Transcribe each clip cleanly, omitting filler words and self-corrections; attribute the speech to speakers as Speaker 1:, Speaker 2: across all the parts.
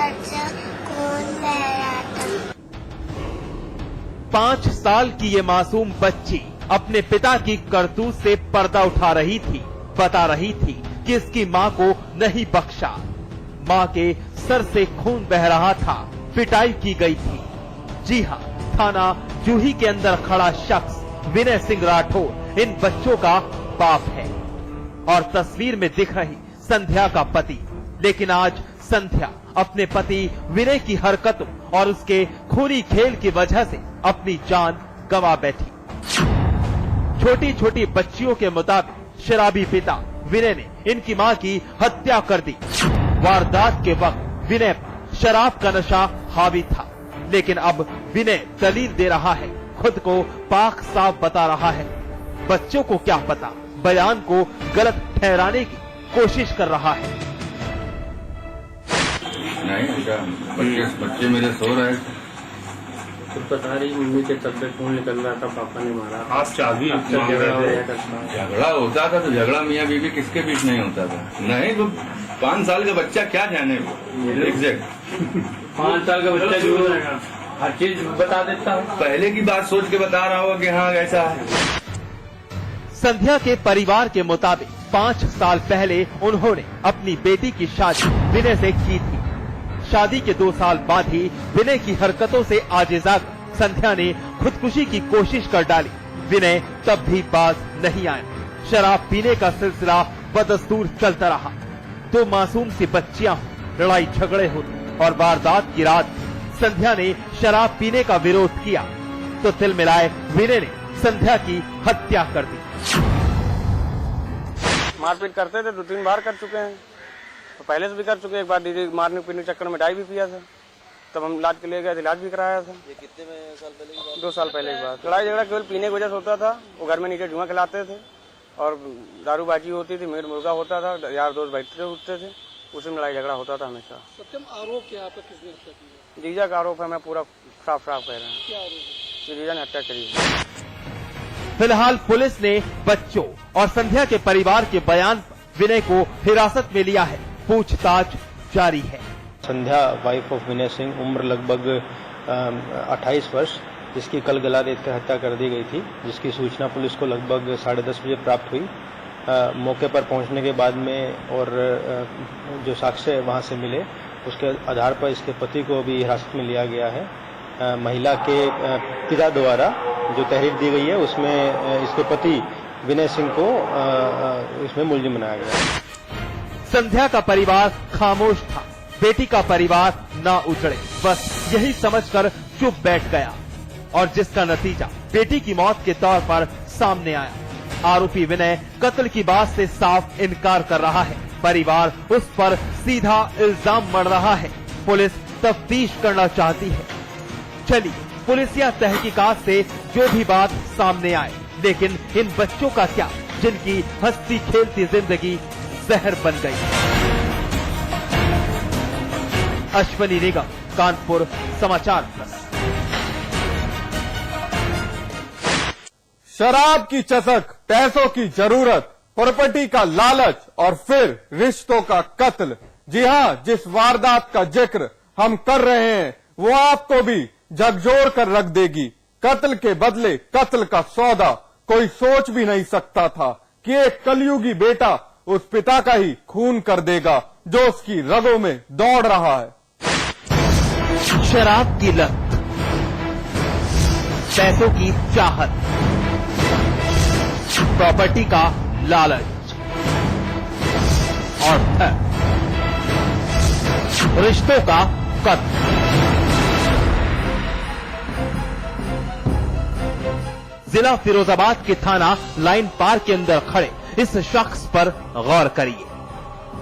Speaker 1: बच्चा खून बह रहा था।
Speaker 2: 5 साल की ये मासूम बच्ची अपने पिता की करतूत से पर्दा उठा रही थी। बता रही थी कि इसकी मां को नहीं बख्शा। मां के सर से खून बह रहा था, पिटाई की गई थी। जी हां, थाना जूही के अंदर खड़ा शख्स विनय सिंह राठौर इन बच्चों का बाप है और तस्वीर में दिख रही संध्या का पति। लेकिन आज संध्या अपने पति विनय की हरकतों और उसके खूनी खेल की वजह से अपनी जान गंवा बैठी। छोटी छोटी बच्चियों के मुताबिक शराबी पिता विनय ने इनकी मां की हत्या कर दी। वारदात के वक्त विनय पर शराब का नशा हावी था, लेकिन अब विनय दलील दे रहा है, खुद को पाक साफ बता रहा है। बच्चों को क्या पता, बयान को गलत ठहराने की कोशिश कर रहा है।
Speaker 3: नहीं, बच्चे मेरे सो रहे थे।
Speaker 4: खुद बता रही मम्मी के तब से खून निकल रहा था, पापा ने मारा।
Speaker 3: आप चाबी झगड़ा होता था तो झगड़ा मियाँ बीवी किसके बीच नहीं होता था। नहीं तो 5 साल का बच्चा क्या जाने वो एग्जैक्ट
Speaker 4: 5 साल का बच्चा जो हर चीज बता देता है।
Speaker 3: पहले की बात सोच के बता रहा होगा कि हाँ ऐसा है।
Speaker 2: संध्या के परिवार के मुताबिक 5 साल पहले उन्होंने अपनी बेटी की शादी विनय से की थी। शादी के 2 साल बाद ही विनय की हरकतों से आजिज़ाकर संध्या ने खुदकुशी की कोशिश कर डाली। विनय तब भी बाज नहीं आया। शराब पीने का सिलसिला बदस्तूर चलता रहा। 2 मासूम सी बच्चियां, लड़ाई झगड़े होते और वारदात की रात संध्या ने शराब पीने का विरोध किया तो तिल मिलाए विनय ने संध्या की हत्या कर दी।
Speaker 4: मारपीट करते थे, 2-3 बार कर चुके हैं, तो पहले से भी कर चुके हैं। एक बार दीदी मारने पीने के चक्कर में डाई भी पिया था, तब हम इलाज के लिए गए, इलाज भी कराया था। ये कितने साल पहले की बात? 2 साल पहले की बात। लड़ाई झगड़ा केवल पीने की वजह से होता था। वो घर में नीचे जुआ खिलाते थे और दारूबाजी होती थी, मीट मुर्गा होता था, यार दोस्त बैठते उठते थे, उसी में लड़ाई झगड़ा होता था हमेशा।
Speaker 5: सत्यम, आरोप क्या आप किसने हत्या की?
Speaker 4: जीजा का आरोप है, मैं पूरा साफ साफ कह रहे हैं।
Speaker 5: क्या आरोप है?
Speaker 4: जीजा ने हत्या करी है।
Speaker 2: फिलहाल पुलिस ने बच्चों और संध्या के परिवार के बयान पर विनय को हिरासत में लिया है। पूछताछ जारी है।
Speaker 6: संध्या वाइफ ऑफ विनय सिंह, उम्र लगभग 28 वर्ष, जिसकी कल गला रेतकर हत्या कर दी गई थी, जिसकी सूचना पुलिस को लगभग 10:30 बजे प्राप्त हुई। मौके पर पहुंचने के बाद में और जो साक्ष्य वहां से मिले उसके आधार पर इसके पति को भी हिरासत में लिया गया है। महिला के पिता द्वारा जो तहरीर दी गई है उसमें इसके पति विनय सिंह को इसमें मुलजिम बनाया गया।
Speaker 2: संध्या का परिवार खामोश था, बेटी का परिवार ना उजड़े, बस यही समझकर चुप बैठ गया और जिसका नतीजा बेटी की मौत के तौर पर सामने आया। आरोपी विनय कत्ल की बात से साफ इनकार कर रहा है। परिवार उस पर सीधा इल्जाम मढ़ रहा है। पुलिस तफ्तीश करना चाहती है। चलिए पुलिसिया तहकीकात से जो भी बात सामने आए, लेकिन इन बच्चों का क्या जिनकी हंसती खेलती जिंदगी जहर बन गई। अश्वनी निगम, कानपुर समाचार प्लस।
Speaker 7: शराब की चसक, पैसों की जरूरत, प्रॉपर्टी का लालच और फिर रिश्तों का कत्ल। जी हां, जिस वारदात का जिक्र हम कर रहे हैं वो आपको भी झकझोर कर रख देगी। कत्ल के बदले कत्ल का सौदा। कोई सोच भी नहीं सकता था कि एक कलयुगी बेटा उस पिता का ही खून कर देगा जो उसकी रगों में दौड़ रहा है।
Speaker 2: शराब की लत, पैसों की चाहत, प्रॉपर्टी का लालच और फिर रिश्तों का कत्ल। जिला फिरोजाबाद के थाना लाइन पार्क के अंदर खड़े इस शख्स पर गौर करिए।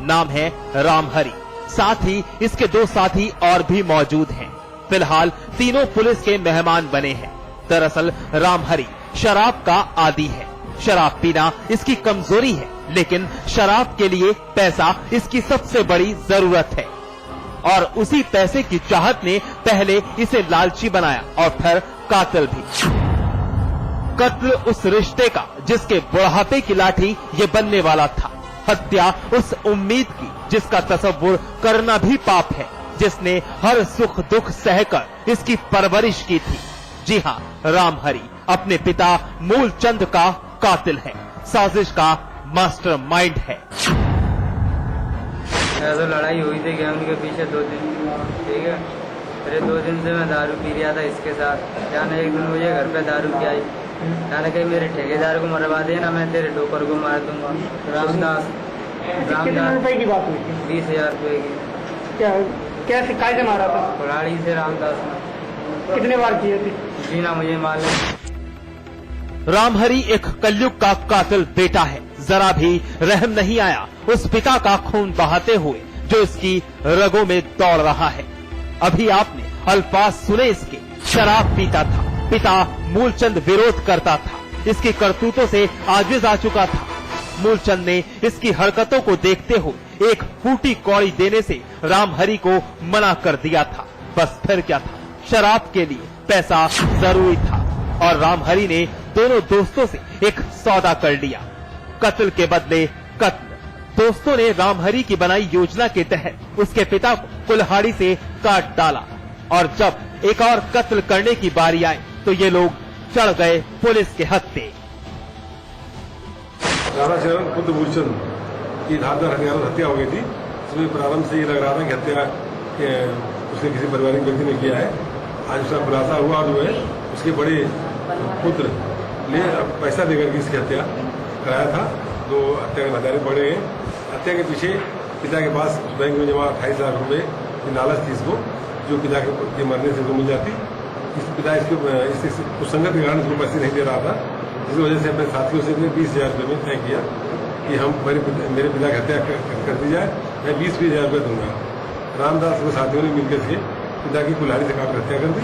Speaker 2: नाम है रामहरि, साथ ही इसके 2 साथी और भी मौजूद हैं। फिलहाल तीनों पुलिस के मेहमान बने हैं। दरअसल रामहरि शराब का आदी है। शराब पीना इसकी कमजोरी है, लेकिन शराब के लिए पैसा इसकी सबसे बड़ी जरूरत है और उसी पैसे की चाहत ने पहले इसे लालची बनाया और फिर कातिल भी। कत्ल उस रिश्ते का जिसके बुढ़ापे की लाठी ये बनने वाला था। हत्या उस उम्मीद की जिसका तसव्वुर करना भी पाप है, जिसने हर सुख दुख सहकर इसकी परवरिश की थी। जी हाँ, रामहरि अपने पिता मूलचंद का कातिल है, साजिश का मास्टरमाइंड है।
Speaker 8: तो लड़ाई हुई थी गेहूं के पीछे 2 दिन, ठीक है। फिर 2 दिन से मैं दारू पी रहा था इसके साथ। जाने एक दिन मुझे घर पे दारू की आई, जाने कहीं मेरे ठेकेदार को मरवा देना, मैं तेरे डोकर को मार दूंगा। रामदास
Speaker 5: रुपए की बात हुई थी?
Speaker 8: 20,000 रुपए की।
Speaker 5: क्या कैसे कैसे मारा था?
Speaker 8: कुल्हाड़ी से रामदास ने।
Speaker 5: कितने बार किए थे?
Speaker 8: जी ना मुझे मालूम।
Speaker 2: रामहरि एक कलयुग का कातिल बेटा है। जरा भी रहम नहीं आया उस पिता का खून बहाते हुए जो इसकी रगों में दौड़ रहा है। अभी आपने अल्फाज सुने इसके। शराब पीता था, पिता मूलचंद विरोध करता था, इसकी करतूतों से आजिज आ चुका था। मूलचंद ने इसकी हरकतों को देखते हुए एक फूटी कौड़ी देने से रामहरि को मना कर दिया था। बस फिर क्या था, शराब के लिए पैसा जरूरी था और रामहरि ने दोनों दोस्तों से एक सौदा कर लिया, कत्ल के बदले कत्ल। दोस्तों ने रामहरि की बनाई योजना के तहत उसके पिता को कुल्हाड़ी से काट डाला और जब एक और कत्ल करने की बारी आई तो ये लोग चढ़ गए पुलिस के हत्थे।
Speaker 9: राणा चरण खुद मूलचंद की धारदार हथियारों से हत्या हो गई थी। इसमें प्रारंभ से ये लग रहा था कि हत्या उसने किसी पारिवारिक व्यक्ति ने किया है। आज उसका खुलासा हुआ और जो है उसके बड़े पुत्र ने पैसा देकर के इसकी हत्या कराया था। 2 हत्या के हथियार पड़े हैं। हत्या के पीछे पिता के पास बैंक में जमा 28 लाख रुपए की लालच थी इसको, जो पिता के मरने से मिल जाती। पिता इसके कुसंगत के कारण इसको पैसे नहीं दे रहा था, जिसकी वजह से अपने साथियों से 20,000 रुपये में तय किया कि हम मेरे पिता की हत्या कर दी जाए, मैं 20,000 रुपये दूंगा। रामदास के साथियों ने मिलकर के पिता की कुल्हाड़ी से काट हत्या कर दी।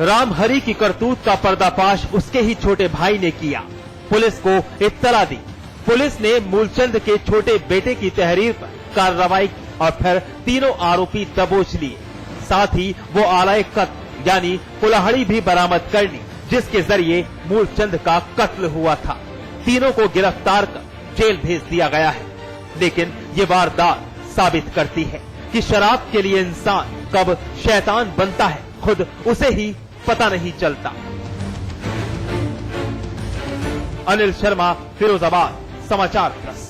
Speaker 2: रामहरि की करतूत का पर्दाफाश उसके ही छोटे भाई ने किया। पुलिस को इत्तला दी। पुलिस ने मूलचंद के छोटे बेटे की तहरीर पर कार्रवाई की और फिर तीनों आरोपी दबोच लिए। साथ ही वो आलय कत्ल यानी कुल्हाड़ी भी बरामद कर ली, जिसके जरिए मूलचंद का कत्ल हुआ था। तीनों को गिरफ्तार कर जेल भेज दिया गया है। लेकिन ये वारदात साबित करती है कि शराब के लिए इंसान कब शैतान बनता है, खुद उसे ही पता नहीं चलता। अनिल शर्मा, फिरोजाबाद समाचार प्लस।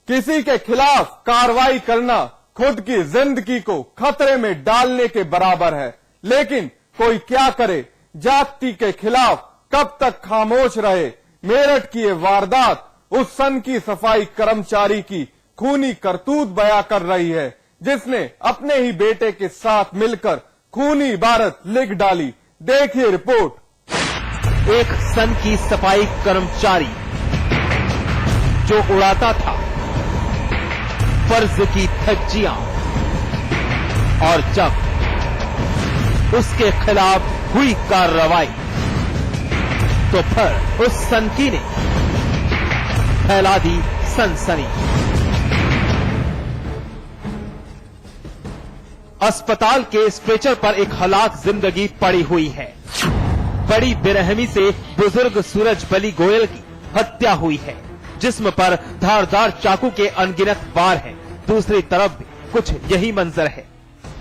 Speaker 7: किसी के खिलाफ कार्रवाई करना खुद की जिंदगी को खतरे में डालने के बराबर है, लेकिन कोई क्या करे, जाति के खिलाफ कब तक खामोश रहे। मेरठ की ये वारदात उस सन की सफाई कर्मचारी की खूनी करतूत बयां कर रही है, जिसने अपने ही बेटे के साथ मिलकर खूनी इबारत लिख डाली। देखिए रिपोर्ट।
Speaker 2: एक सन की सफाई कर्मचारी जो उड़ाता था फर्ज की धज्जियां, और जब उसके खिलाफ हुई कार्रवाई तो फिर उस सनकी ने फैला दी सनसनी। अस्पताल के स्ट्रेचर पर एक हलाक जिंदगी पड़ी हुई है। बड़ी बेरहमी से बुजुर्ग सूरज बली गोयल की हत्या हुई है। जिस्म पर धारदार चाकू के अनगिनत वार हैं। दूसरी तरफ भी कुछ यही मंजर है।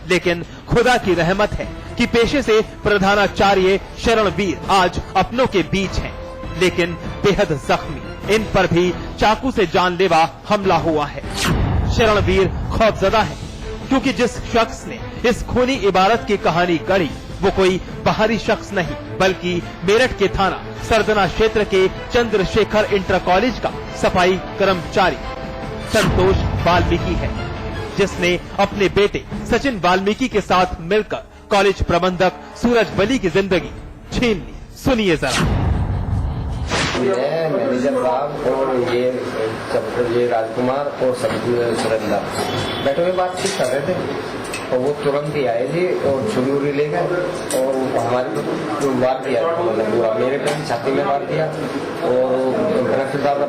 Speaker 2: लेकिन खुदा की रहमत है कि पेशे से प्रधानाचार्य शरणवीर आज अपनों के बीच हैं, लेकिन बेहद जख्मी। इन पर भी चाकू से जानलेवा हमला हुआ है। शरणवीर खौफजदा है, क्योंकि जिस शख्स ने इस खूनी इबारत की कहानी गढ़ी वो कोई बाहरी शख्स नहीं, बल्कि मेरठ के थाना सरदना क्षेत्र के चंद्रशेखर इंटर कॉलेज का सफाई कर्मचारी संतोष वाल्मीकि है, जिसने अपने बेटे सचिन वाल्मीकि के साथ मिलकर कॉलेज प्रबंधक सूरज बली की जिंदगी छीन ली। सुनिए जरा।
Speaker 10: ये मैनेजर साहब और ये राजकुमार और सुरेंद्र बैठे हुए बातचीत कर रहे थे, और वो तुरंत ही आए थे और छुरी लेकर और हमारे को वार किया, मतलब पूरा मेरे पे छाती में वार किया। और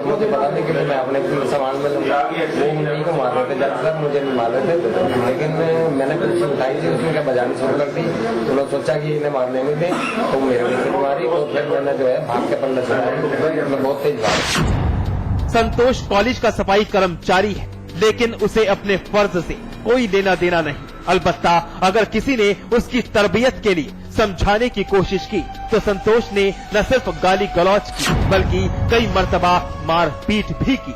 Speaker 10: मुझे पता नहीं कि मैं अपने सामान में लूंगा, वो मुझे को मार रहे थे, ज्यादातर मुझे भी मार रहे थे। लेकिन मैंने कुछ उठाई थी, उसमें क्या बजानी शुरू कर दी, तो लोग सोचा कि इन्हें मारने में थे, तो मेरे को मारी। तो फिर मैंने जो है भाग के पल्ले से बहुत तेज भाग।
Speaker 2: संतोष कॉलेज का सफाई कर्मचारी है, लेकिन उसे अपने फर्ज से कोई लेना देना नहीं। अलबत्ता अगर किसी ने उसकी तरबियत के लिए समझाने की कोशिश की तो संतोष ने न सिर्फ गाली गलौज की बल्कि कई मर्तबा मारपीट भी की।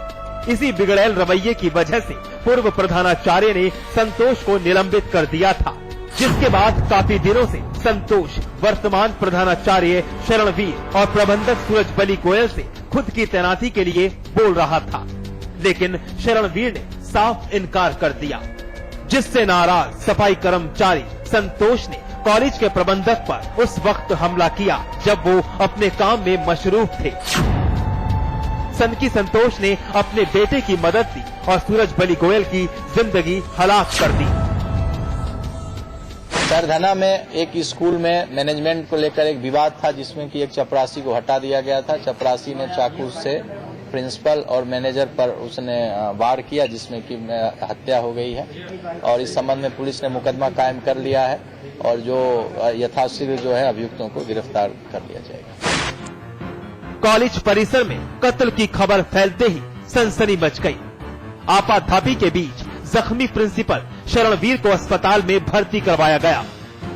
Speaker 2: इसी बिगड़ैल रवैये की वजह से पूर्व प्रधानाचार्य ने संतोष को निलंबित कर दिया था, जिसके बाद काफी दिनों से संतोष वर्तमान प्रधानाचार्य शरणवीर और प्रबंधक सूरजबली गोयल से खुद की तैनाती के लिए बोल रहा था, लेकिन शरणवीर ने साफ इनकार कर दिया, जिससे नाराज सफाई कर्मचारी संतोष ने कॉलेज के प्रबंधक पर उस वक्त हमला किया जब वो अपने काम में मशरूफ थे। सनकी संतोष ने अपने बेटे की मदद दी और सूरजबली गोयल की जिंदगी हलाक कर दी।
Speaker 6: सरधना में एक स्कूल में मैनेजमेंट को लेकर एक विवाद था, जिसमें कि एक चपरासी को हटा दिया गया था। चपरासी ने चाकू से प्रिंसिपल और मैनेजर पर उसने वार किया, जिसमें कि हत्या हो गई है और इस संबंध में पुलिस ने मुकदमा कायम कर लिया है और जो यथाशीघ्र जो है अभियुक्तों को गिरफ्तार कर लिया जाएगा।
Speaker 2: कॉलेज परिसर में कत्ल की खबर फैलते ही सनसनी मच गई। आपाधापी के बीच जख्मी प्रिंसिपल शरणवीर को अस्पताल में भर्ती करवाया गया।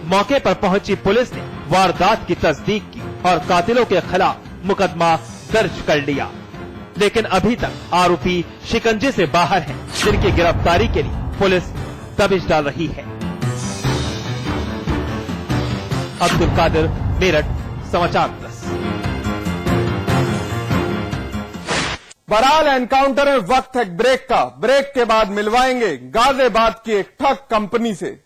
Speaker 2: मौके पर पहुंची पुलिस ने वारदात की तस्दीक की और कातिलों के खिलाफ मुकदमा दर्ज कर लिया, लेकिन अभी तक आरोपी शिकंजे से बाहर हैं, जिनकी गिरफ्तारी के लिए पुलिस दबिश डाल रही है। अब्दुल कादिर, मेरठ, समाचार प्लस।
Speaker 7: बहरहाल एनकाउंटर में वक्त है ब्रेक का। ब्रेक के बाद मिलवाएंगे गाजियाबाद की एक ठग कंपनी से।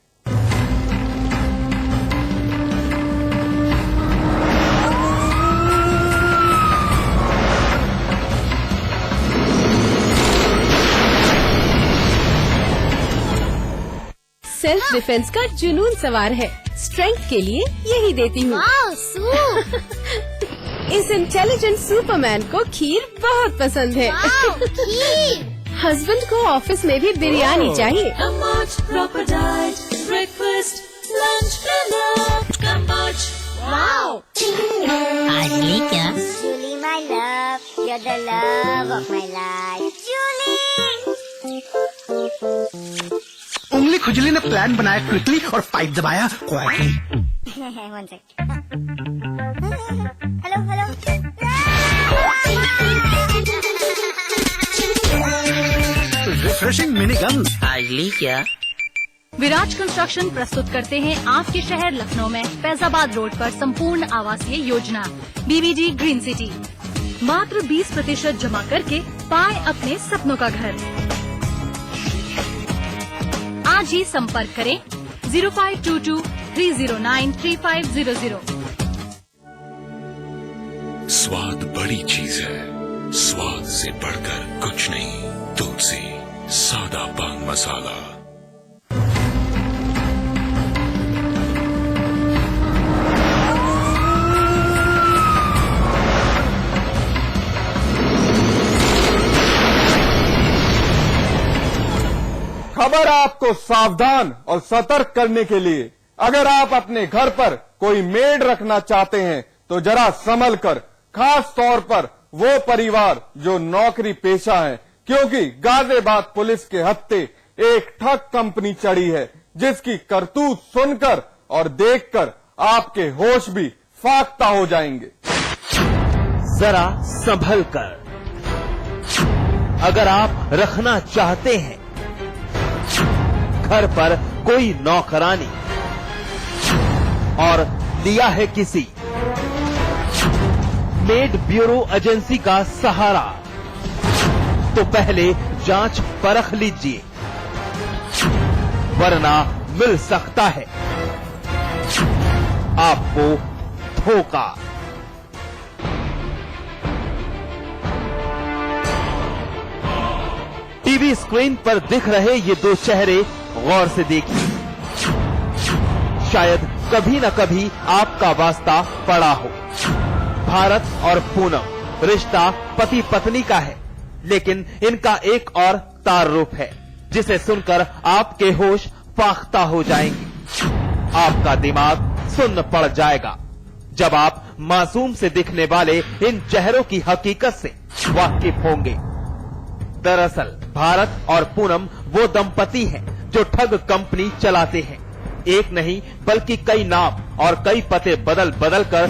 Speaker 11: सेल्फ डिफेंस का जुनून सवार है, स्ट्रेंथ के लिए यही देती हूँ। इस इंटेलिजेंट सुपरमैन को खीर बहुत पसंद है। हस्बैंड को ऑफिस में भी बिरयानी चाहिए।
Speaker 1: Julie, my love, you're the love of my life. Julie!
Speaker 12: उंगली खुजली ने प्लान बनाया क्विकली और पाइप दबाया quietly.
Speaker 1: One sec. Hello.
Speaker 12: Refreshing mini gun.
Speaker 13: आजली क्या?
Speaker 14: विराज कंस्ट्रक्शन प्रस्तुत करते हैं आपके शहर लखनऊ में फैजाबाद रोड पर संपूर्ण आवासीय योजना BVG ग्रीन सिटी। मात्र 20% जमा करके पाए अपने सपनों का घर। आज ही संपर्क करें 0522-309-3500।
Speaker 15: स्वाद बड़ी चीज है, स्वाद से बढ़कर कुछ नहीं। तुलसी सादा पान मसाला।
Speaker 7: खबर आपको सावधान और सतर्क करने के लिए। अगर आप अपने घर पर कोई मेड रखना चाहते हैं तो जरा संभल कर, खास तौर पर वो परिवार जो नौकरी पेशा है, क्योंकि गाजियाबाद पुलिस के हत्थे एक ठग कंपनी चढ़ी है, जिसकी करतूत सुनकर और देखकर आपके होश भी फाख्ता हो जाएंगे।
Speaker 2: जरा संभल कर। अगर आप रखना चाहते हैं घर पर कोई नौकरानी और लिया है किसी मेड ब्यूरो एजेंसी का सहारा, तो पहले जांच परख लीजिए, वरना मिल सकता है आपको धोखा। टीवी स्क्रीन पर दिख रहे ये दो चेहरे गौर से देखिए। शायद कभी न कभी आपका वास्ता पड़ा हो। भारत और पूनम रिश्ता पति पत्नी का है, लेकिन इनका एक और तारुफ है, जिसे सुनकर आपके होश फाख्ता हो जाएंगे। आपका दिमाग सुन्न पड़ जाएगा जब आप मासूम से दिखने वाले इन चेहरों की हकीकत से वाकिफ होंगे। दरअसल भारत और पूनम वो दंपति हैं जो ठग कंपनी चलाते हैं। एक नहीं बल्कि कई नाम और कई पते बदल बदल कर